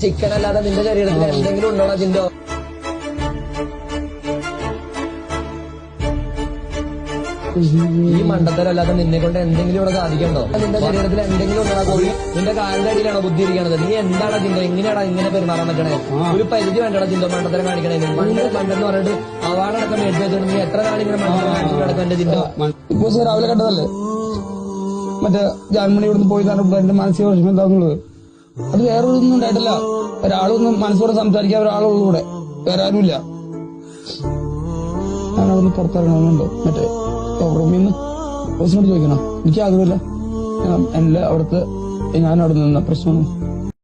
Chicken അല്ലാതെ നിന്റെ ശരീരത്തിൽ എന്തെങ്കിലും ഉണ്ടോടാ ചിന്തോ? ഈ മണ്ടത്തരല്ലാതെ നിന്നെ കൊണ്ട് എന്തെങ്കിലും ഇവിടെ സാധിക്കണ്ടോ? നിന്റെ ശരീരത്തിൽ എന്തെങ്കിലും ഉണ്ടോ കോഴി? നിന്റെ കാലിന്റെ അടിയിലാണോ ബുദ്ധി ഇരിക്കണത്? നീ എന്താണ് ചിന്തോ? എങ്ങനെയാടാ ഇങ്ങനെ പെരുമാറാൻ പറ്റണേ? ഒരു പരിധി വേണ്ടടാ ചിന്തോ മണ്ടത്തരം കാണിക്കണേ. മണ്ടെന്ന് പറഞ്ഞിട്ട് അവാർഡടക്കം മേടിച്ചു വെച്ചിട്ട് നീ എത്ര കാണിങ്ങനെ മണ്ടത്തരം കാണിച്ചു കിടക്കും എന്റെ ചിന്തോ? ഇപ്പൊ രാവിലെ കണ്ടതല്ലേ മറ്റേ ജാൻമണി ഇവിടുന്ന് പോയി കാരണം എന്റെ മാനസിക വിഷമം എന്താന്നുള്ളത്. അത് വേറൊന്നും ഉണ്ടായിട്ടില്ല. ഒരാളൊന്നും മനസ്സോടെ സംസാരിക്കാൻ ഒരാളുള്ളൂ കൂടെ, വേറെ ആരുമില്ല. ഞാനവിടുന്ന് പുറത്തിറങ്ങണമെന്നുണ്ടോ? മറ്റേ റൂമിന്ന് ബസ്സിനോട് ചോദിക്കണം. എനിക്ക് ആഗ്രഹമില്ല. അവിടുത്തെ ഞാൻ അവിടെ നിന്ന പ്രശ്നമാണ്.